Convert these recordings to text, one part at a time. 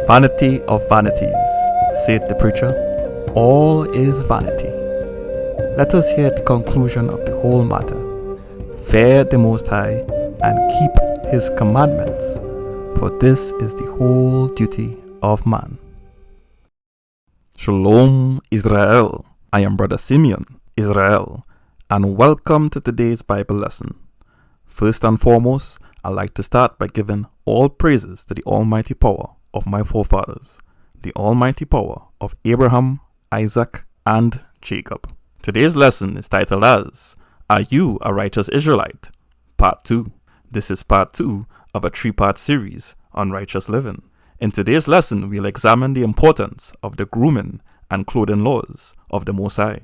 Vanity of vanities, saith the preacher, all is vanity. Let us hear the conclusion of the whole matter. Fear the Most High, and keep His commandments, for this is the whole duty of man. Shalom, Israel. I am Brother Simeon, Israel, and welcome to today's Bible lesson. First and foremost, I'd like to start by giving all praises to the almighty power of my forefathers, the almighty power of Abraham, Isaac, and Jacob. Today's lesson is titled as, Are You a Righteous Israelite? Part 2. This is part 2 of a 3-part series on righteous living. In today's lesson, we'll examine the importance of the grooming and clothing laws of the Most High.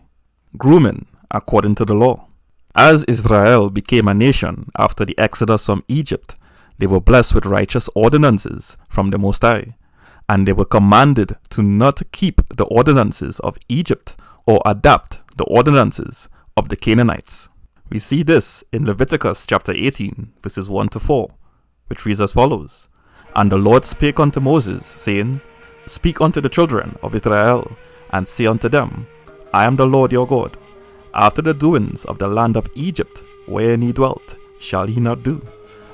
Grooming according to the law. As Israel became a nation after the exodus from Egypt, they were blessed with righteous ordinances from the Most High, and they were commanded to not keep the ordinances of Egypt or adapt the ordinances of the Canaanites. We see this in Leviticus chapter 18, verses 1 to 4, which reads as follows. And the Lord spake unto Moses, saying, Speak unto the children of Israel, and say unto them, I am the Lord your God. After the doings of the land of Egypt, wherein ye dwelt, shall ye not do.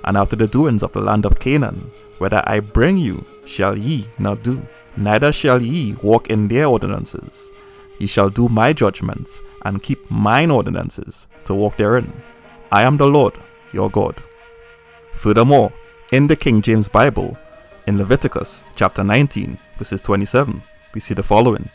And after the doings of the land of Canaan, whither I bring you, shall ye not do. Neither shall ye walk in their ordinances. Ye shall do my judgments, and keep mine ordinances, to walk therein. I am the Lord your God. Furthermore, in the King James Bible, in Leviticus chapter 19, verses 27, we see the following.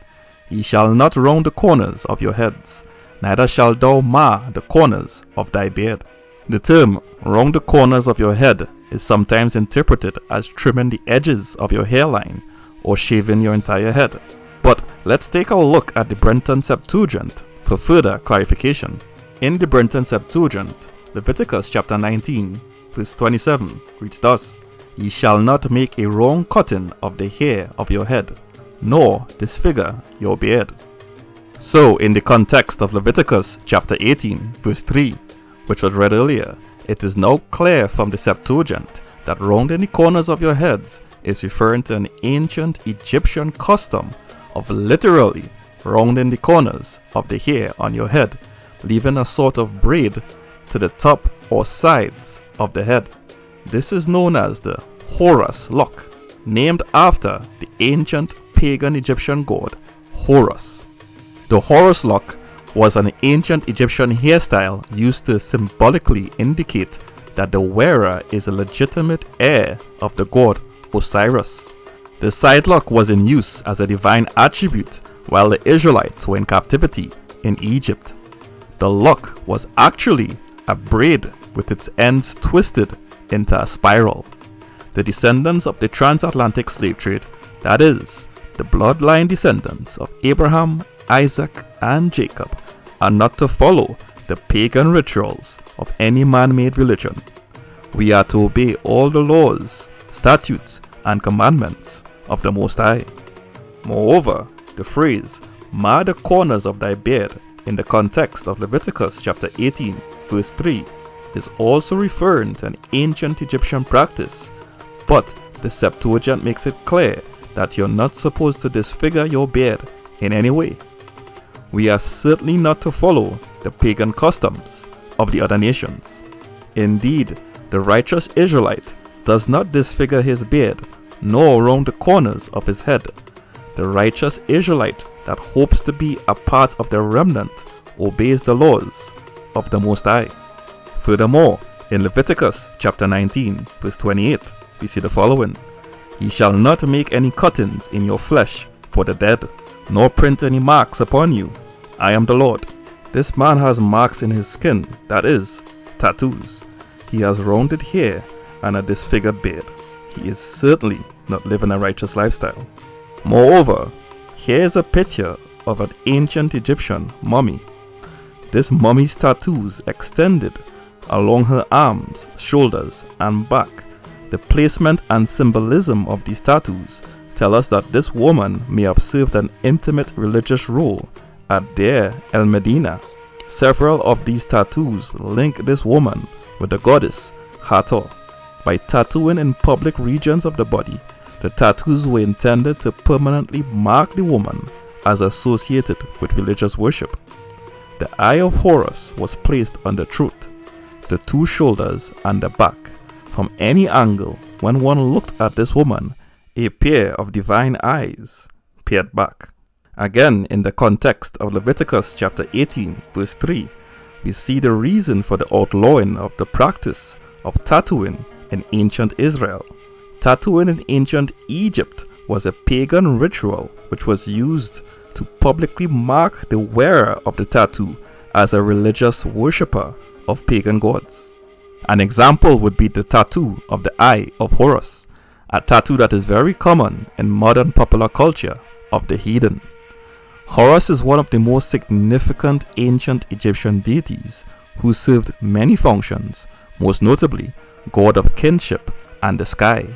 Ye shall not round the corners of your heads, neither shalt thou mar the corners of thy beard. The term round the corners of your head is sometimes interpreted as trimming the edges of your hairline or shaving your entire head. But let's take a look at the Brenton Septuagint for further clarification. In the Brenton Septuagint, Leviticus chapter 19, verse 27 reads thus, Ye shall not make a wrong cutting of the hair of your head, nor disfigure your beard. So, in the context of Leviticus chapter 18, verse 3, which was read earlier, it is now clear from the Septuagint that rounding the corners of your heads is referring to an ancient Egyptian custom of literally rounding the corners of the hair on your head, leaving a sort of braid to the top or sides of the head. This is known as the Horus lock, named after the ancient pagan Egyptian god Horus. The Horus lock was an ancient Egyptian hairstyle used to symbolically indicate that the wearer is a legitimate heir of the god Osiris. The side lock was in use as a divine attribute while the Israelites were in captivity in Egypt. The lock was actually a braid with its ends twisted into a spiral. The descendants of the transatlantic slave trade, that is, the bloodline descendants of Abraham, Isaac, and Jacob, are not to follow the pagan rituals of any man-made religion. We are to obey all the laws, statutes, and commandments of the Most High. Moreover, the phrase, mar the corners of thy beard, in the context of Leviticus chapter 18, verse 3, is also referring to an ancient Egyptian practice, but the Septuagint makes it clear that you're not supposed to disfigure your beard in any way. We are certainly not to follow the pagan customs of the other nations. Indeed, the righteous Israelite does not disfigure his beard, nor round the corners of his head. The righteous Israelite that hopes to be a part of the remnant obeys the laws of the Most High. Furthermore, in Leviticus chapter 19, verse 28, we see the following. Ye shall not make any cuttings in your flesh for the dead, nor print any marks upon you. I am the Lord. This man has marks in his skin, that is, tattoos. He has rounded hair and a disfigured beard. He is certainly not living a righteous lifestyle. Moreover, here is a picture of an ancient Egyptian mummy. This mummy's tattoos extended along her arms, shoulders, and back. The placement and symbolism of these tattoos tell us that this woman may have served an intimate religious role at Deir el-Medina. Several of these tattoos link this woman with the goddess Hathor. By tattooing in public regions of the body, The tattoos were intended to permanently mark the woman as associated with religious worship. The eye of Horus was placed on the throat, the two shoulders, and the back. From any angle, when one looked at this woman, a pair of divine eyes peered back. Again, in the context of Leviticus chapter 18, verse 3, we see the reason for the outlawing of the practice of tattooing in ancient Israel. Tattooing in ancient Egypt was a pagan ritual which was used to publicly mark the wearer of the tattoo as a religious worshipper of pagan gods. An example would be the tattoo of the eye of Horus, a tattoo that is very common in modern popular culture of the heathen. Horus is one of the most significant ancient Egyptian deities who served many functions, most notably god of kinship and the sky.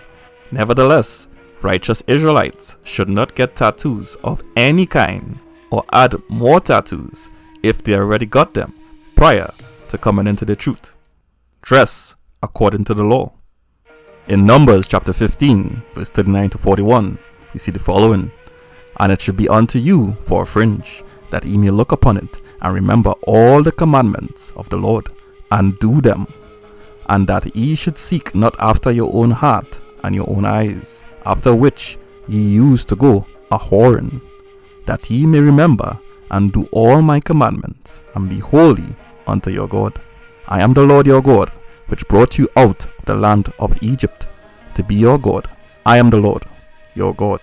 Nevertheless, righteous Israelites should not get tattoos of any kind or add more tattoos if they already got them prior to coming into the truth. Dress according to the law. In Numbers chapter 15, verse 39 to 41, we see the following. And it should be unto you for a fringe, that ye may look upon it, and remember all the commandments of the Lord, and do them. And that ye should seek not after your own heart and your own eyes, after which ye used to go a-whoring, that ye may remember and do all my commandments, and be holy unto your God. I am the Lord your God, which brought you out of the land of Egypt, to be your God. I am the Lord your God.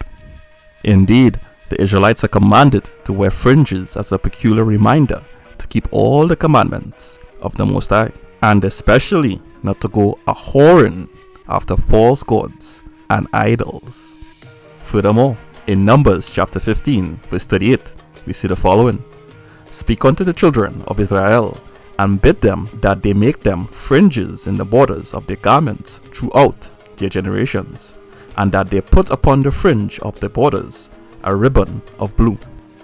Indeed, the Israelites are commanded to wear fringes as a peculiar reminder to keep all the commandments of the Most High, and especially not to go a-whoring after false gods and idols. Furthermore, in Numbers chapter 15, verse 38, we see the following. Speak unto the children of Israel, and bid them that they make them fringes in the borders of their garments throughout their generations, and that they put upon the fringe of the borders a ribbon of blue.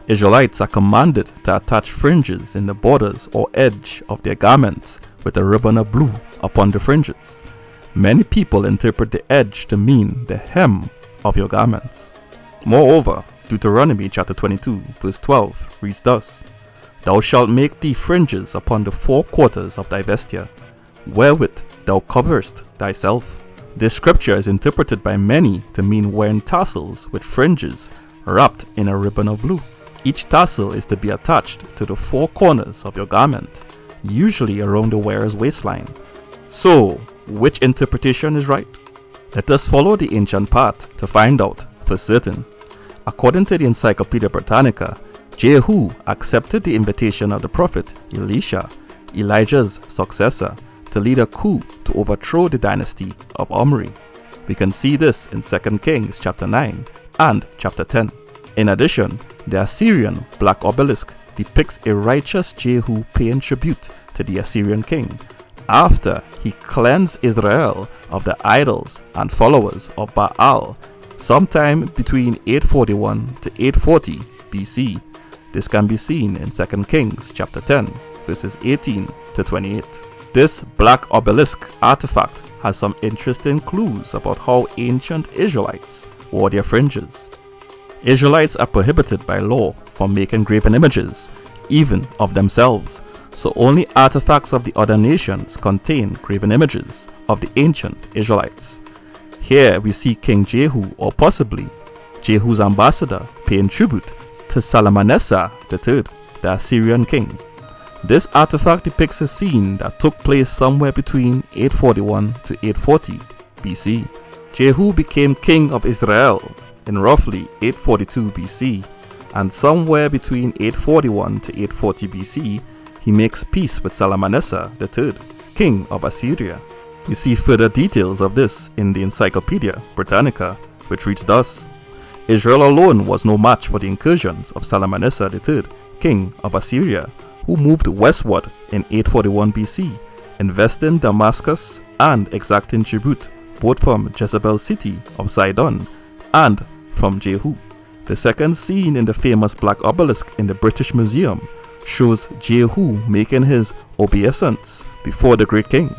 Israelites are commanded to attach fringes in the borders or edge of their garments with a ribbon of blue upon the fringes. Many people interpret the edge to mean the hem of your garments. Moreover, Deuteronomy chapter 22 verse 12 reads thus, Thou shalt make thee fringes upon the four quarters of thy vesture, wherewith thou coverest thyself. This scripture is interpreted by many to mean wearing tassels with fringes wrapped in a ribbon of blue. Each tassel is to be attached to the four corners of your garment, usually around the wearer's waistline. So, which interpretation is right? Let us follow the ancient path to find out for certain. According to the Encyclopedia Britannica, Jehu accepted the invitation of the prophet Elisha, Elijah's successor, to lead a coup to overthrow the dynasty of Omri. We can see this in 2 Kings chapter 9 and chapter 10. In addition, the Assyrian black obelisk depicts a righteous Jehu paying tribute to the Assyrian king after he cleansed Israel of the idols and followers of Baal sometime between 841 to 840 BC. This can be seen in 2 Kings chapter 10 verses 18 to 28. This black obelisk artifact has some interesting clues about how ancient Israelites wore their fringes. Israelites are prohibited by law from making graven images, even of themselves, so only artifacts of the other nations contain graven images of the ancient Israelites. Here we see King Jehu, or possibly Jehu's ambassador, paying tribute to Shalmaneser III, the Assyrian king. This artifact depicts a scene that took place somewhere between 841 to 840 BC. Jehu became king of Israel in roughly 842 BC, and somewhere between 841 to 840 BC, he makes peace with Shalmaneser III, king of Assyria. We see further details of this in the Encyclopedia Britannica, which reads thus, Israel alone was no match for the incursions of Shalmaneser III, king of Assyria, who moved westward in 841 BC, investing Damascus and exacting tribute both from Jezebel's city of Sidon and from Jehu. The second scene in the famous black obelisk in the British Museum shows Jehu making his obeisance before the great king.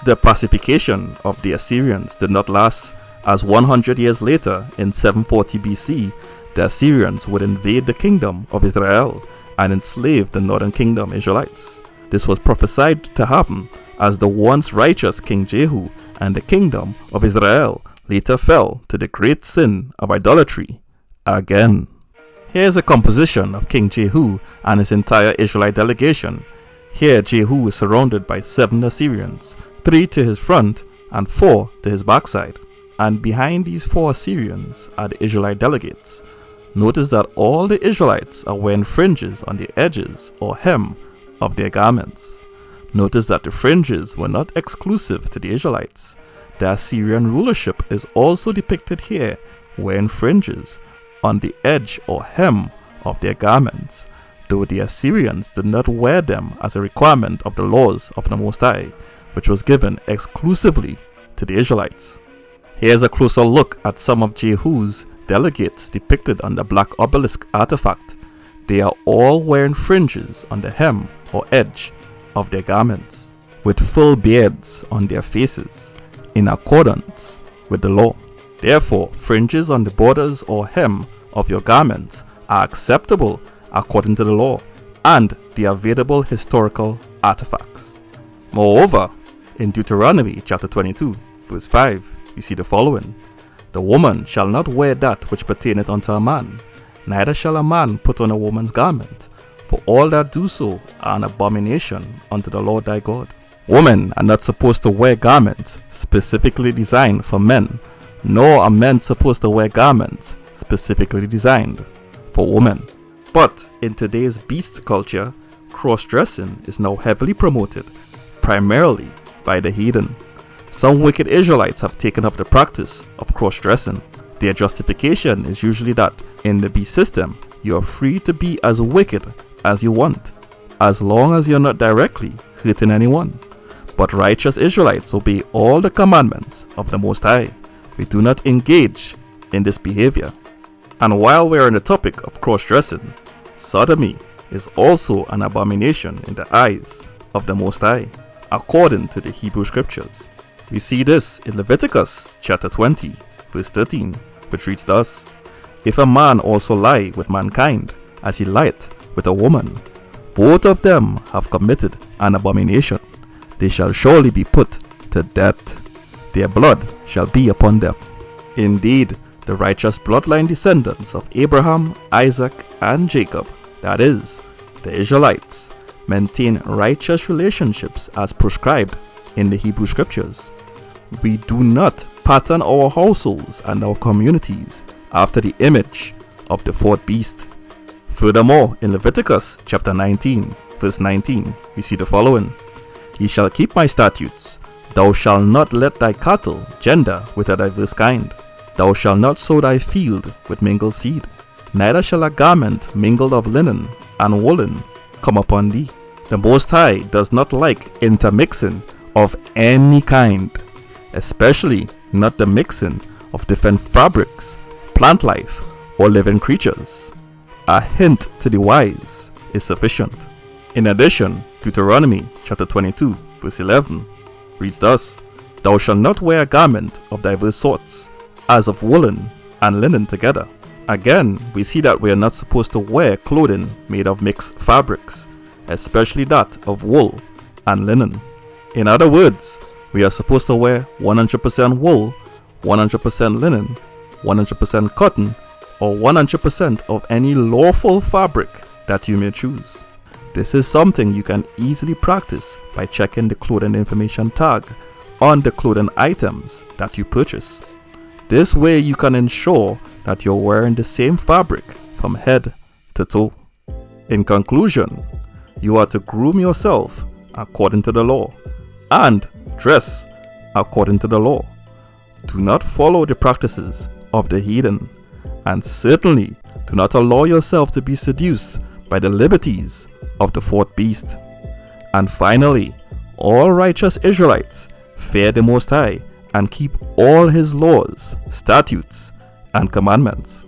The pacification of the Assyrians did not last as 100 years later, in 740 BC, the Assyrians would invade the kingdom of Israel and enslave the northern kingdom Israelites. This was prophesied to happen as the once righteous King Jehu and the kingdom of Israel later fell to the great sin of idolatry again. Here is a composition of King Jehu and his entire Israelite delegation. Here Jehu is surrounded by 7 Assyrians, 3 to his front and 4 to his backside. And behind these 4 Assyrians are the Israelite delegates. Notice that all the Israelites are wearing fringes on the edges or hem of their garments. Notice that the fringes were not exclusive to the Israelites. The Assyrian rulership is also depicted here, wearing fringes on the edge or hem of their garments, though the Assyrians did not wear them as a requirement of the laws of the Most High, which was given exclusively to the Israelites. Here's a closer look at some of Jehu's delegates depicted on the black obelisk artifact. They are all wearing fringes on the hem or edge of their garments, with full beards on their faces, in accordance with the law. Therefore, fringes on the borders or hem of your garments are acceptable according to the law and the available historical artifacts. Moreover, in Deuteronomy chapter 22, verse 5, you see the following: "The woman shall not wear that which pertaineth unto a man, neither shall a man put on a woman's garment, for all that do so are an abomination unto the Lord thy God." Women are not supposed to wear garments specifically designed for men, nor are men supposed to wear garments specifically designed for women. But in today's beast culture, cross-dressing is now heavily promoted, primarily by the heathen. Some wicked Israelites have taken up the practice of cross-dressing. Their justification is usually that in the beast system, you are free to be as wicked as you want, as long as you're not directly hurting anyone. But righteous Israelites obey all the commandments of the Most High. We do not engage in this behavior. And while we're on the topic of cross-dressing, sodomy is also an abomination in the eyes of the Most High, according to the Hebrew Scriptures. We see this in Leviticus chapter 20, verse 13, which reads thus: "If a man also lie with mankind, as he lieth with a woman, both of them have committed an abomination. They shall surely be put to death. Their blood shall be upon them." Indeed, the righteous bloodline descendants of Abraham, Isaac, and Jacob, that is, the Israelites, maintain righteous relationships as prescribed in the Hebrew Scriptures. We do not pattern our households and our communities after the image of the fourth beast. Furthermore, in Leviticus chapter 19, verse 19, we see the following: "Ye shall keep my statutes. Thou shalt not let thy cattle gender with a diverse kind. Thou shalt not sow thy field with mingled seed. Neither shall a garment mingled of linen and woolen come upon thee." The Most High does not like intermixing of any kind, especially not the mixing of different fabrics, plant life, or living creatures. A hint to the wise is sufficient. In addition, Deuteronomy chapter 22, verse 11 reads thus: "Thou shalt not wear a garment of diverse sorts, as of woolen and linen together." Again, we see that we are not supposed to wear clothing made of mixed fabrics, especially that of wool and linen. In other words, we are supposed to wear 100% wool, 100% linen, 100% cotton, or 100% of any lawful fabric that you may choose. This is something you can easily practice by checking the clothing information tag on the clothing items that you purchase. This way you can ensure that you're wearing the same fabric from head to toe. In conclusion, you are to groom yourself according to the law and dress according to the law. Do not follow the practices of the heathen, and certainly do not allow yourself to be seduced by the liberties of the fourth beast. And finally, all righteous Israelites fear the Most High and keep all his laws, statutes, and commandments.